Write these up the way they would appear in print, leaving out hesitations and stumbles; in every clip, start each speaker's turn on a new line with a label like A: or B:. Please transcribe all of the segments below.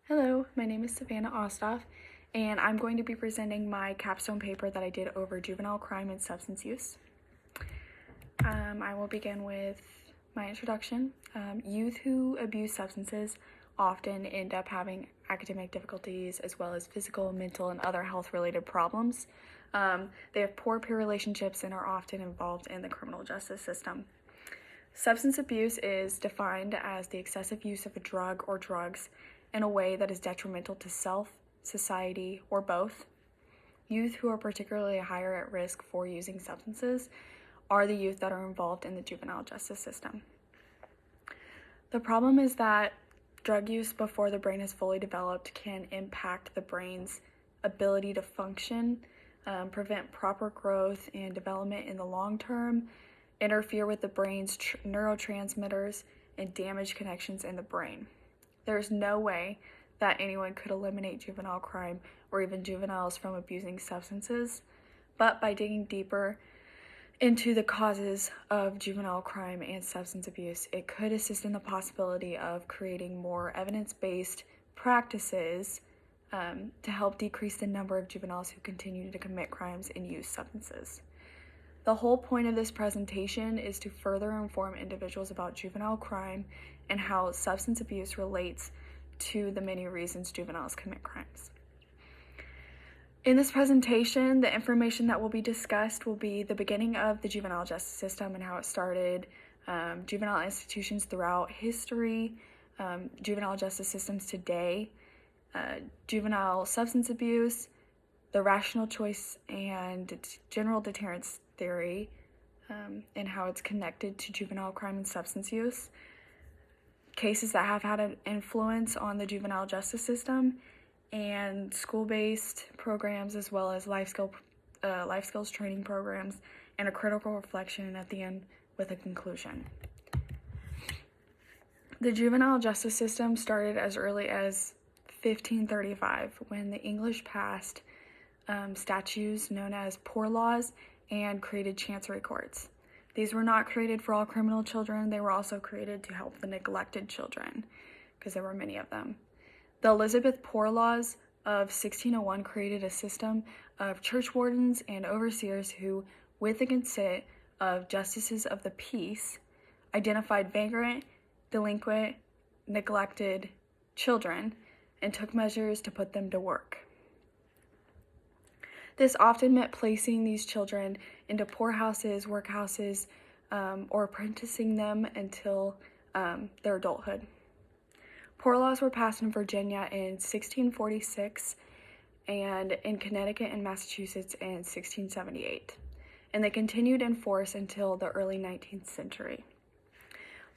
A: Hello, my name is Savannah Ostoff, and I'm going to be presenting my capstone paper that I did over juvenile crime and substance use. I will begin with my introduction. Youth who abuse substances often end up having academic difficulties as well as physical, mental, and other health-related problems. They have poor peer relationships and are often involved in the criminal justice system. Substance abuse is defined as the excessive use of a drug or drugs in a way that is detrimental to self, society, or both. Youth who are particularly higher at risk for using substances are the youth that are involved in the juvenile justice system. The problem is that drug use before the brain is fully developed can impact the brain's ability to function, prevent proper growth and development in the long term, interfere with the brain's neurotransmitters, and damage connections in the brain. There is no way that anyone could eliminate juvenile crime or even juveniles from abusing substances, but by digging deeper into the causes of juvenile crime and substance abuse, it could assist in the possibility of creating more evidence-based practices to help decrease the number of juveniles who continue to commit crimes and use substances. The whole point of this presentation is to further inform individuals about juvenile crime and how substance abuse relates to the many reasons juveniles commit crimes. In this presentation, the information that will be discussed will be the beginning of the juvenile justice system and how it started, juvenile institutions throughout history, juvenile justice systems today, juvenile substance abuse, the rational choice and general deterrence theory, and how it's connected to juvenile crime and substance use, cases that have had an influence on the juvenile justice system, and school-based programs as well as life skills training programs, and a critical reflection at the end with a conclusion. The juvenile justice system started as early as 1535 when the English passed statutes known as poor laws and created chancery courts. These were not created for all criminal children. They were also created to help the neglected children, because there were many of them. The Elizabeth Poor Laws of 1601 created a system of church wardens and overseers who, with the consent of justices of the peace, identified vagrant, delinquent, neglected children and took measures to put them to work. This often meant placing these children into poorhouses, workhouses, or apprenticing them until their adulthood. Poor laws were passed in Virginia in 1646 and in Connecticut and Massachusetts in 1678, and they continued in force until the early 19th century.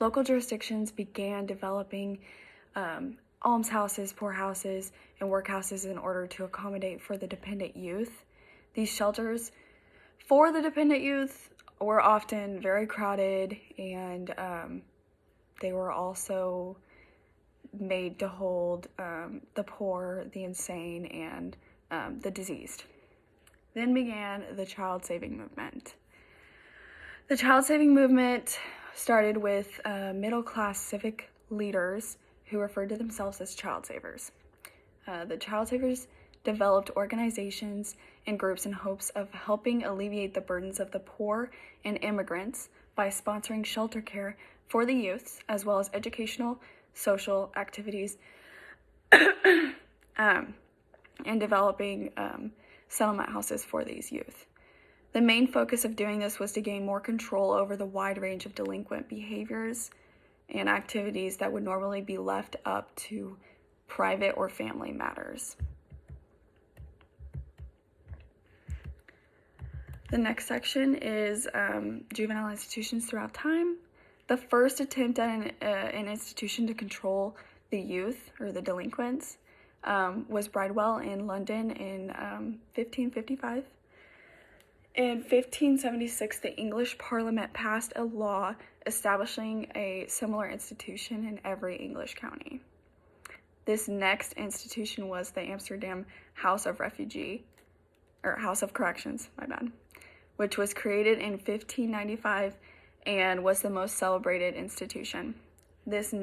A: Local jurisdictions began developing almshouses, poorhouses, and workhouses in order to accommodate for the dependent youth. These shelters for the dependent youth were often very crowded, and they were also made to hold the poor, the insane, and the diseased. Then began the child-saving movement. The child-saving movement started with middle-class civic leaders who referred to themselves as child savers. The child savers developed organizations and groups in hopes of helping alleviate the burdens of the poor and immigrants by sponsoring shelter care for the youths, as well as educational, social activities, and developing settlement houses for these youth. The main focus of doing this was to gain more control over the wide range of delinquent behaviors and activities that would normally be left up to private or family matters. The next section is juvenile institutions throughout time. The first attempt at an institution to control the youth or the delinquents was Bridewell in London in 1555. In 1576, the English Parliament passed a law establishing a similar institution in every English county. This next institution was the Amsterdam House of Refugee, or House of Corrections, which was created in 1595 and was the most celebrated institution. This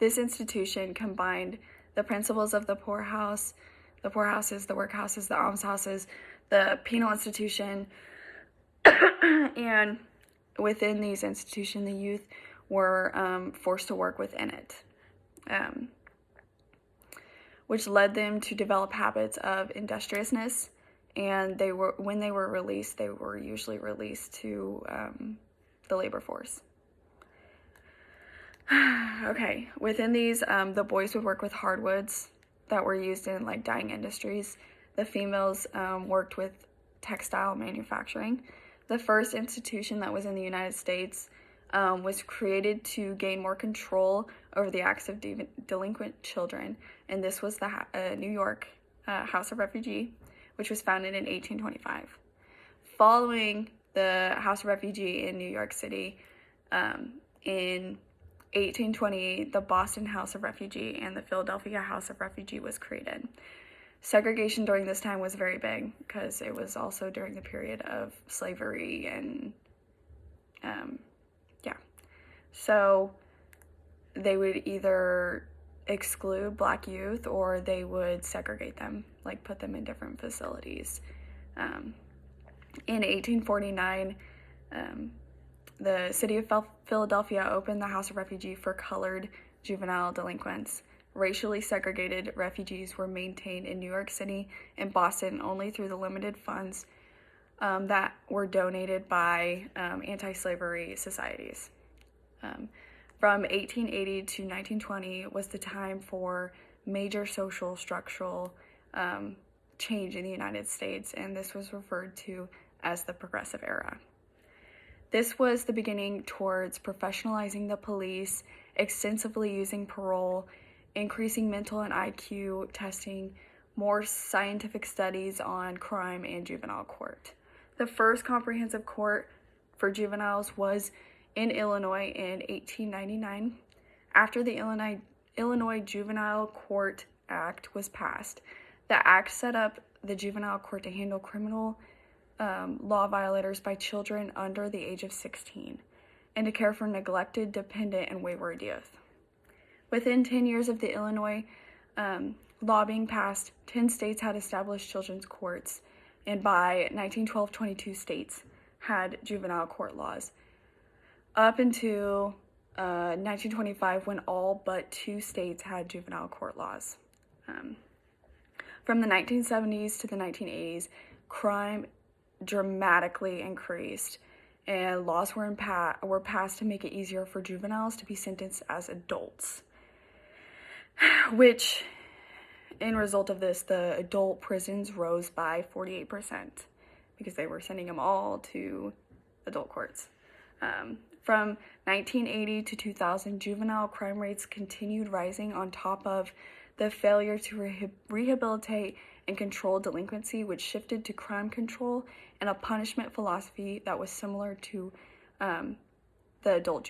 A: institution combined the principles of the poorhouses, the workhouses, the almshouses, the penal institution, and within these institutions, the youth were forced to work within it, which led them to develop habits of industriousness. And when they were released, they were usually released to the labor force. Okay, within these, the boys would work with hardwoods that were used in like dyeing industries. The females worked with textile manufacturing. The first institution that was in the United States was created to gain more control over the acts of delinquent children, and this was the New York House of Refugee, which was founded in 1825. Following the House of Refugee in New York City, in 1828, the Boston House of Refugee and the Philadelphia House of Refugee was created. Segregation during this time was very big because it was also during the period of slavery and, So they would either exclude Black youth or they would segregate them, like put them in different facilities. In 1849, the city of Philadelphia opened the House of Refugee for colored juvenile delinquents. Racially segregated refugees were maintained in New York City and Boston only through the limited funds that were donated by anti-slavery societies. From 1880 to 1920 was the time for major social structural change in the United States, and this was referred to as the Progressive Era. This was the beginning towards professionalizing the police, extensively using parole, increasing mental and IQ testing, more scientific studies on crime and juvenile court. The first comprehensive court for juveniles was in Illinois in 1899. After the Illinois Juvenile Court Act was passed, the act set up the juvenile court to handle criminal law violators by children under the age of 16 and to care for neglected, dependent, and wayward youth. Within 10 years of the Illinois law being passed, 10 states had established children's courts, and by 1912, 22 states had juvenile court laws. Up until 1925, when all but 2 states had juvenile court laws. From the 1970s to the 1980s, crime dramatically increased, and laws were passed to make it easier for juveniles to be sentenced as adults, which, in result of this, the adult prisons rose by 48% because they were sending them all to adult courts. From 1980 to 2000, juvenile crime rates continued rising on top of the failure to rehabilitate and control delinquency, which shifted to crime control and a punishment philosophy that was similar to the adult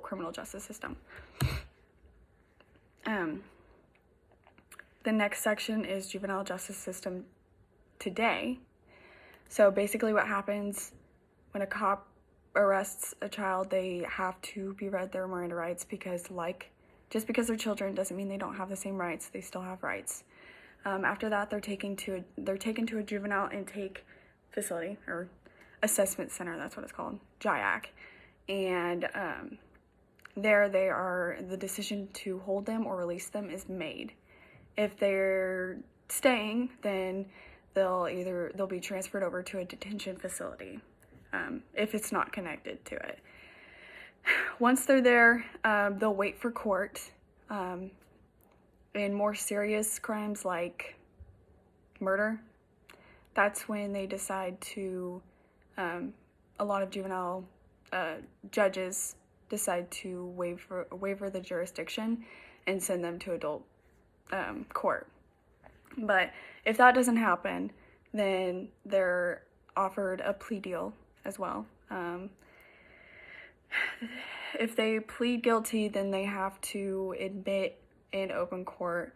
A: criminal justice system. The next section is juvenile justice system today. So basically what happens when a cop arrests a child, they have to be read their Miranda rights because just because they're children doesn't mean they don't have the same rights. They still have rights. After that, they're taken to a juvenile intake facility or assessment center. That's what it's called, JIAC. And the decision to hold them or release them is made. If they're staying, then they'll be transferred over to a detention facility if it's not connected to it. Once they're there, they'll wait for court. In more serious crimes like murder, that's when they decide to, a lot of juvenile judges decide to waiver the jurisdiction and send them to adult court. But if that doesn't happen, then they're offered a plea deal as well. If they plead guilty, then they have to admit in open court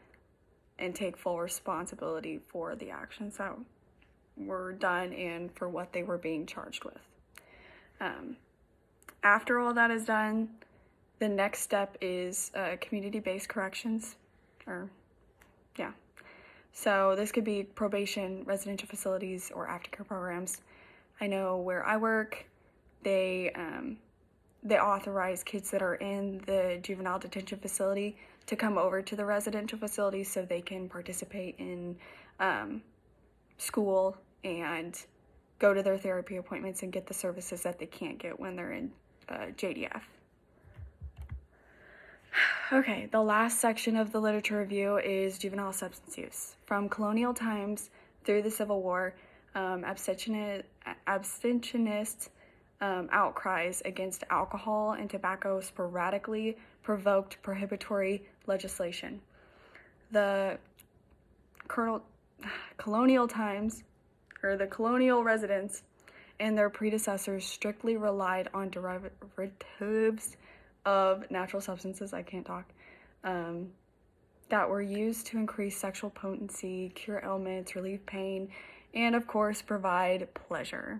A: and take full responsibility for the actions that were done and for what they were being charged with. After all that is done, the next step is community-based corrections. So this could be probation, residential facilities, or aftercare programs. I know where I work, they authorize kids that are in the juvenile detention facility to come over to the residential facility so they can participate in school and go to their therapy appointments and get the services that they can't get when they're in JDF. Okay, the last section of the literature review is juvenile substance use. From Colonial Times through the Civil War, abstentionist outcries against alcohol and tobacco sporadically provoked prohibitory legislation. The Colonial Times, or the colonial residents, and their predecessors strictly relied on derivatives of natural substances, that were used to increase sexual potency, cure ailments, relieve pain, and of course provide pleasure.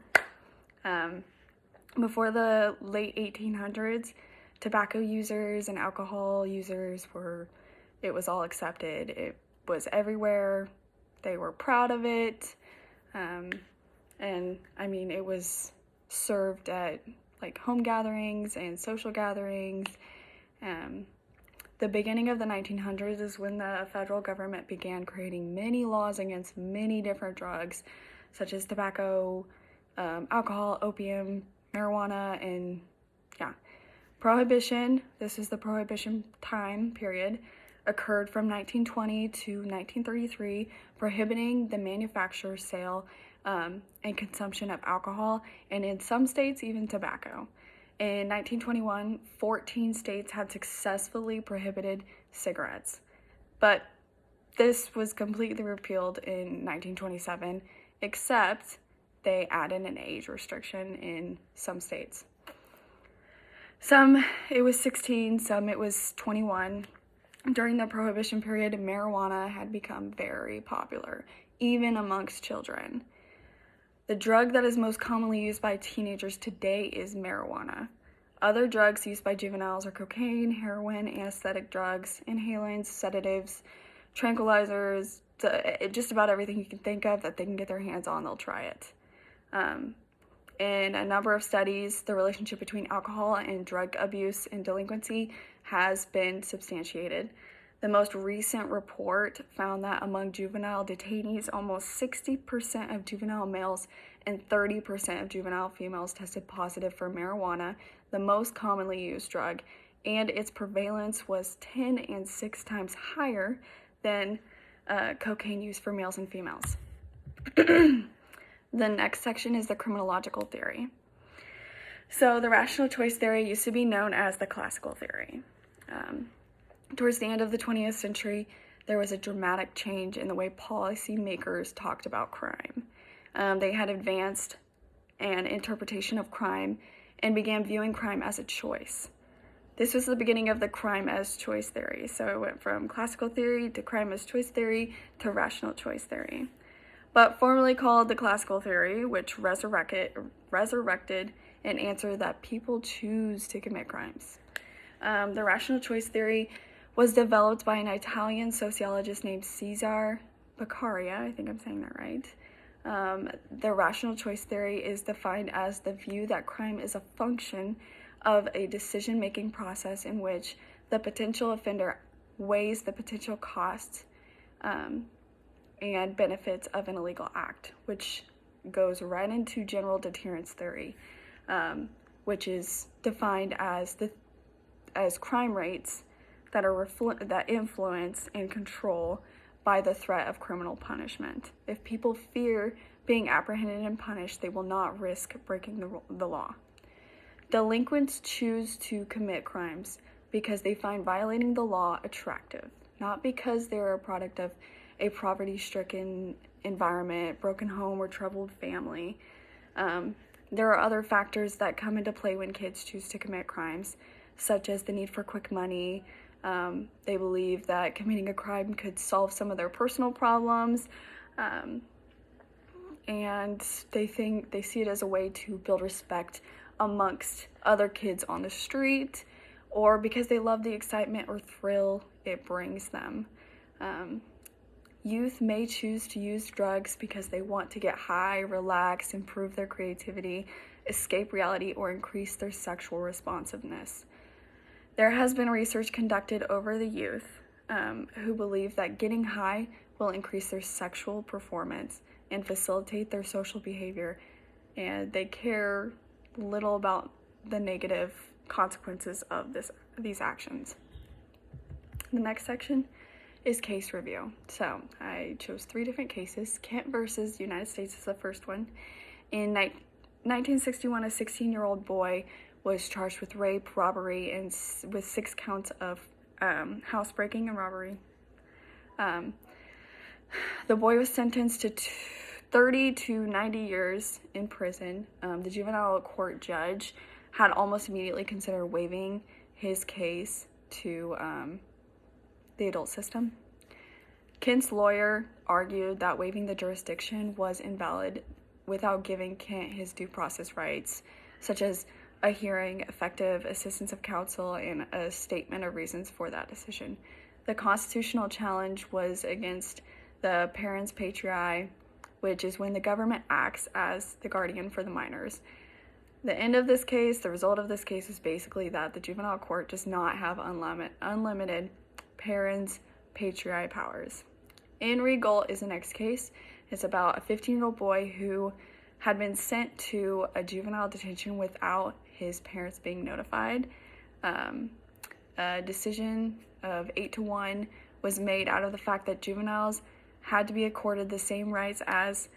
A: Before the late 1800s, tobacco users and alcohol users it was all accepted. It was everywhere. They were proud of it. And I mean, it was served at like home gatherings and social gatherings. The beginning of the 1900s is when the federal government began creating many laws against many different drugs, such as tobacco, alcohol, opium, marijuana, and Prohibition, this is the Prohibition time period, occurred from 1920 to 1933, prohibiting the manufacture, sale, and consumption of alcohol, and in some states, even tobacco. In 1921, 14 states had successfully prohibited cigarettes, but this was completely repealed in 1927, except they added an age restriction in some states. Some it was 16, some it was 21. During the Prohibition period, marijuana had become very popular, even amongst children. The drug that is most commonly used by teenagers today is marijuana. Other drugs used by juveniles are cocaine, heroin, anesthetic drugs, inhalants, sedatives, tranquilizers, just about everything you can think of that they can get their hands on, they'll try it. In a number of studies, the relationship between alcohol and drug abuse and delinquency has been substantiated. The most recent report found that among juvenile detainees, almost 60% of juvenile males and 30% of juvenile females tested positive for marijuana, the most commonly used drug, and its prevalence was 10 and 6 times higher than cocaine use for males and females. The next section is the criminological theory. So the rational choice theory used to be known as the classical theory. Towards the end of the 20th century, there was a dramatic change in the way policymakers talked about crime. They had advanced an interpretation of crime and began viewing crime as a choice. This was the beginning of the crime as choice theory. So it went from classical theory to crime as choice theory to rational choice theory. But formerly called the classical theory, which resurrected an answer that people choose to commit crimes. The rational choice theory was developed by an Italian sociologist named Cesare Beccaria. I think I'm saying that right. The rational choice theory is defined as the view that crime is a function of a decision-making process in which the potential offender weighs the potential costs and benefits of an illegal act, which goes right into general deterrence theory, which is defined as crime rates that influence and control by the threat of criminal punishment. If people fear being apprehended and punished, they will not risk breaking the law. Delinquents choose to commit crimes because they find violating the law attractive, not because they're a product of a poverty-stricken environment, broken home, or troubled family. There are other factors that come into play when kids choose to commit crimes, such as the need for quick money. They believe that committing a crime could solve some of their personal problems, and they see it as a way to build respect amongst other kids on the street, or because they love the excitement or thrill it brings them. Youth may choose to use drugs because they want to get high, relax, improve their creativity, escape reality, or increase their sexual responsiveness. There has been research conducted over the youth who believe that getting high will increase their sexual performance and facilitate their social behavior, and they care little about the negative consequences of these actions. The next section is case review. So I chose 3 different cases. Kent versus United States is the first one. In 1961, a 16-year-old boy was charged with rape, robbery, and with 6 counts of housebreaking and robbery. The boy was sentenced to 30 to 90 years in prison. The juvenile court judge had almost immediately considered waiving his case to the adult system. Kent's lawyer argued that waiving the jurisdiction was invalid without giving Kent his due process rights, such as a hearing, effective assistance of counsel, and a statement of reasons for that decision. The constitutional challenge was against the parens patriae, which is when the government acts as the guardian for the minors. The result of this case is basically that the juvenile court does not have unlimited parens patriae powers. In Regal is the next case. It's about a 15-year-old boy who had been sent to a juvenile detention without his parents being notified. A decision of 8-1 was made out of the fact that juveniles had to be accorded the same rights as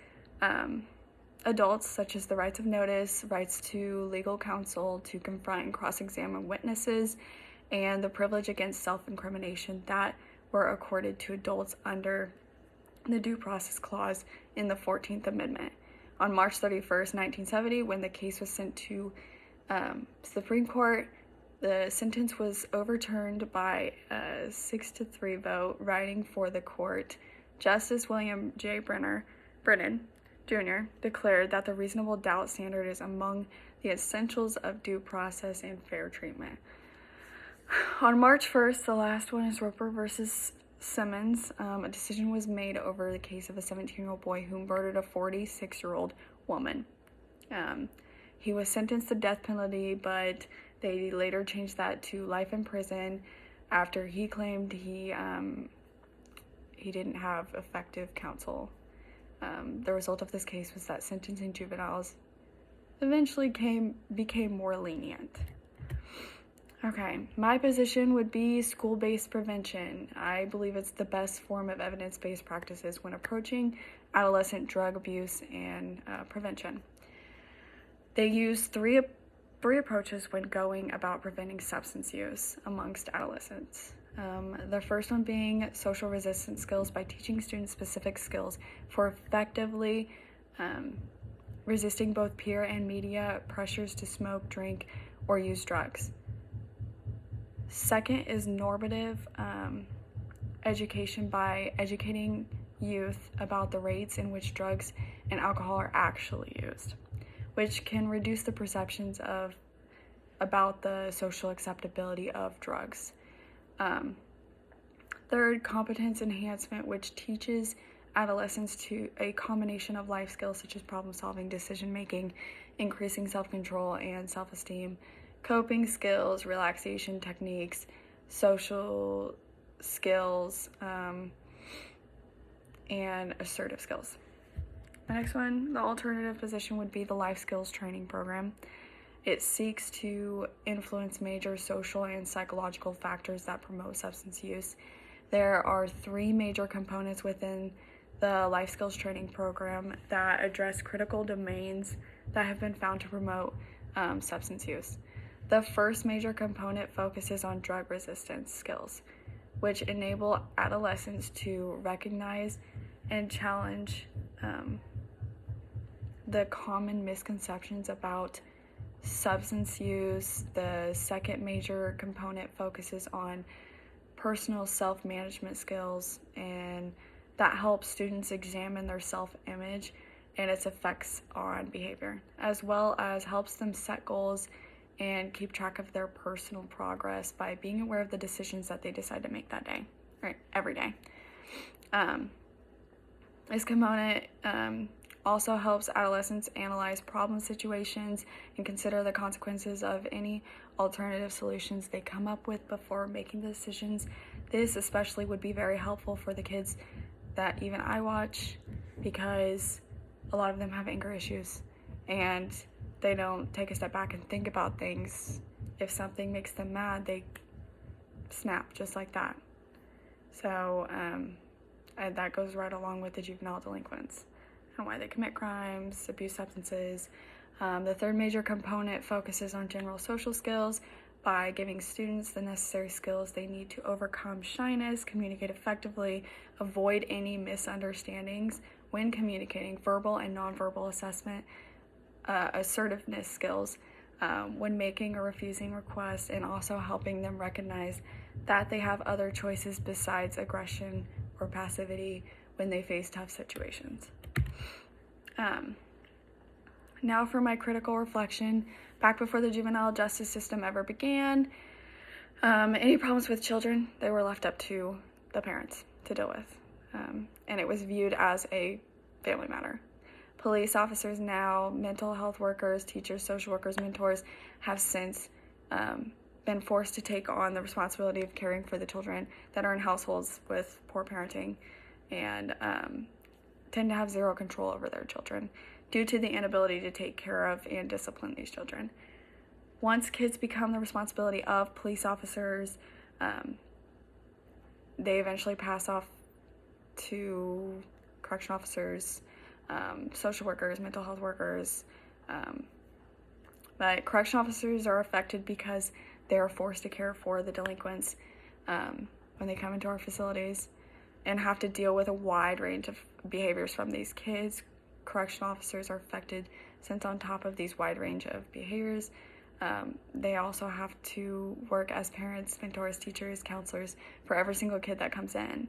A: adults, such as the rights of notice, rights to legal counsel, to confront and cross-examine witnesses, and the privilege against self-incrimination that were accorded to adults under the Due Process Clause in the 14th Amendment. On March 31st, 1970, when the case was sent to Supreme Court, the sentence was overturned by a 6-3 vote, writing for the court. Justice William J. Brennan Jr. declared that the reasonable doubt standard is among the essentials of due process and fair treatment. On March 1st, the last one is Roper versus Simmons. A decision was made over the case of a 17-year-old boy who murdered a 46-year-old woman. He was sentenced to death penalty, but they later changed that to life in prison after he claimed he didn't have effective counsel. The result of this case was that sentencing juveniles eventually became more lenient. Okay, my position would be school-based prevention. I believe it's the best form of evidence-based practices when approaching adolescent drug abuse and prevention. They use three approaches when going about preventing substance use amongst adolescents. The first one being social resistance skills by teaching students specific skills for effectively resisting both peer and media pressures to smoke, drink, or use drugs. Second is normative education by educating youth about the rates in which drugs and alcohol are actually used, which can reduce the perceptions about the social acceptability of drugs. Third, competence enhancement, which teaches adolescents to a combination of life skills such as problem solving, decision making, increasing self-control and self-esteem, coping skills, relaxation techniques, social skills, and assertive skills. The next one, the alternative position, would be the life skills training program. It seeks to influence major social and psychological factors that promote substance use. There are 3 major components within the life skills training program that address critical domains that have been found to promote substance use. The first major component focuses on drug resistance skills, which enable adolescents to recognize and challenge the common misconceptions about substance use. The second major component focuses on personal self-management skills, and that helps students examine their self-image and its effects on behavior, as well as helps them set goals and keep track of their personal progress by being aware of the decisions that they decide to make that day, or every day. This component also helps adolescents analyze problem situations and consider the consequences of any alternative solutions they come up with before making the decisions. This especially would be very helpful for the kids that even I watch, because a lot of them have anger issues and they don't take a step back and think about things. If something makes them mad, they snap just like that. So and that goes right along with the juvenile delinquents and why they commit crimes, abuse substances. The third major component focuses on general social skills by giving students the necessary skills they need to overcome shyness, communicate effectively, avoid any misunderstandings when communicating, verbal and nonverbal assessment, assertiveness skills when making or refusing requests, and also helping them recognize that they have other choices besides aggression or passivity when they face tough situations. Now for my critical reflection. Back before the juvenile justice system ever began, any problems with children, they were left up to the parents to deal with. And it was viewed as a family matter. Police officers now, mental health workers, teachers, social workers, mentors have since been forced to take on the responsibility of caring for the children that are in households with poor parenting and tend to have zero control over their children due to the inability to take care of and discipline these children. Once kids become the responsibility of police officers, they eventually pass off to correction officers, social workers, mental health workers. But correction officers are affected because they are forced to care for the delinquents when they come into our facilities and have to deal with a wide range of behaviors from these kids. Correction officers are affected since on top of these wide range of behaviors, they also have to work as parents, mentors, teachers, counselors for every single kid that comes in.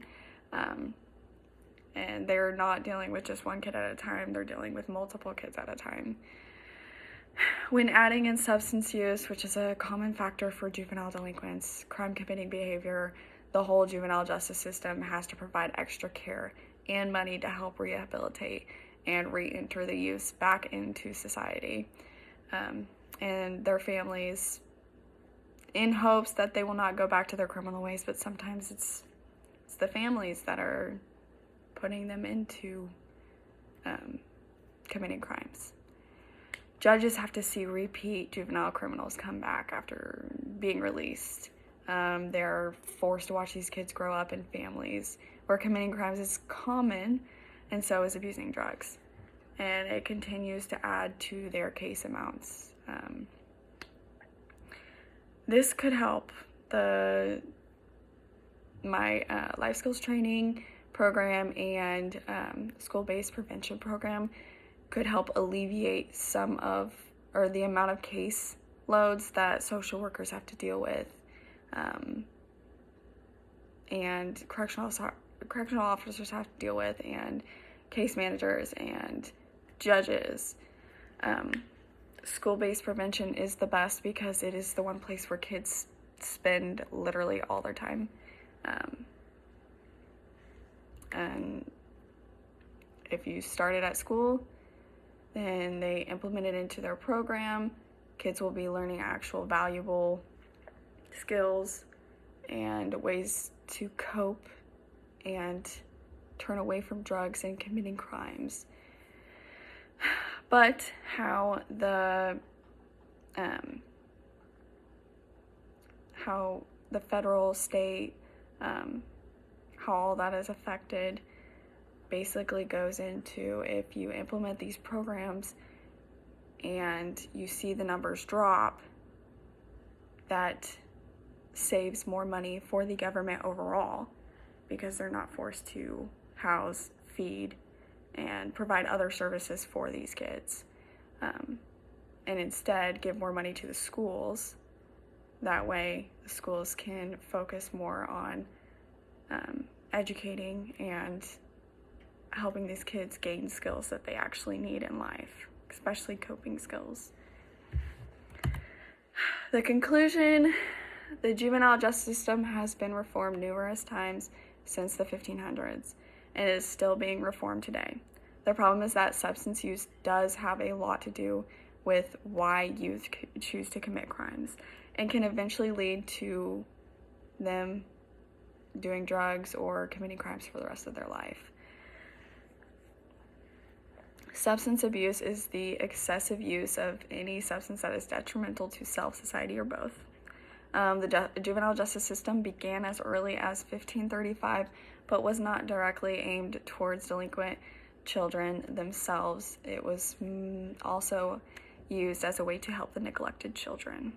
A: And they're not dealing with just one kid at a time, they're dealing with multiple kids at a time. When adding in substance use, which is a common factor for juvenile delinquents, crime-committing behavior, the whole juvenile justice system has to provide extra care and money to help rehabilitate and re-enter the youth back into society and their families, in hopes that they will not go back to their criminal ways. But sometimes it's the families that are putting them into committing crimes. Judges have to see repeat juvenile criminals come back after being released. They're forced to watch these kids grow up in families where committing crimes is common, and so is abusing drugs. And it continues to add to their case amounts. This could help. My life skills training program and school-based prevention program could help alleviate some of, or the amount of case loads that social workers have to deal with, and correctional officers have to deal with, and case managers and judges. School-based prevention is the best because it is the one place where kids spend literally all their time. And if you start it at school, then they implement it into their program. Kids will be learning actual valuable skills and ways to cope and turn away from drugs and committing crimes. But how the federal, state, how all that is affected basically goes into, if you implement these programs and you see the numbers drop, that saves more money for the government overall because they're not forced to house, feed, and provide other services for these kids, and instead give more money to the schools. That way the schools can focus more on educating and helping these kids gain skills that they actually need in life, especially coping skills. The conclusion: the juvenile justice system has been reformed numerous times since the 1500s and is still being reformed today. The problem is that substance use does have a lot to do with why youth choose to commit crimes and can eventually lead to them doing drugs or committing crimes for the rest of their life. Substance abuse is the excessive use of any substance that is detrimental to self, society, or both. The juvenile justice system began as early as 1535, but was not directly aimed towards delinquent children themselves. It was also used as a way to help the neglected children.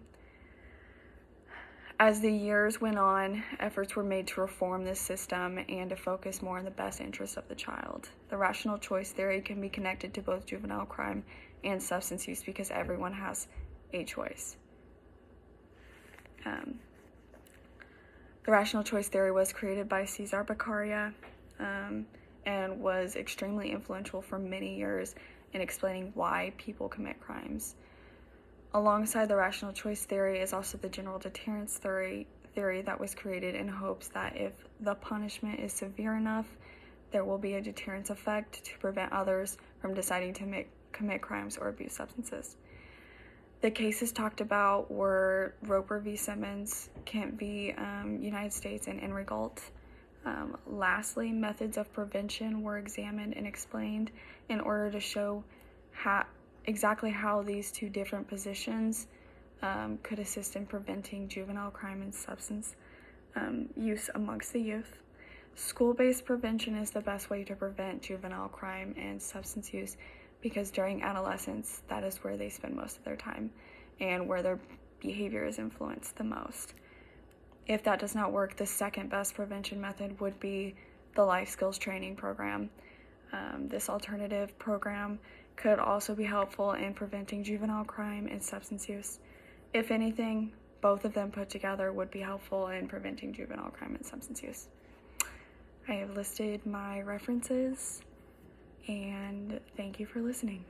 A: As the years went on, efforts were made to reform this system and to focus more on the best interests of the child. The rational choice theory can be connected to both juvenile crime and substance use because everyone has a choice. The rational choice theory was created by Cesar Beccaria and was extremely influential for many years in explaining why people commit crimes. Alongside the rational choice theory is also the general deterrence theory that was created in hopes that if the punishment is severe enough, there will be a deterrence effect to prevent others from deciding to commit crimes or abuse substances. The cases talked about were Roper v. Simmons, Kent v. United States, and Enrigault. Lastly, methods of prevention were examined and explained in order to show exactly how these two different positions could assist in preventing juvenile crime and substance use amongst the youth. School-based prevention is the best way to prevent juvenile crime and substance use because during adolescence, that is where they spend most of their time and where their behavior is influenced the most. If that does not work, the second best prevention method would be the life skills training program. This alternative program could also be helpful in preventing juvenile crime and substance use. If anything, both of them put together would be helpful in preventing juvenile crime and substance use. I have listed my references, and thank you for listening.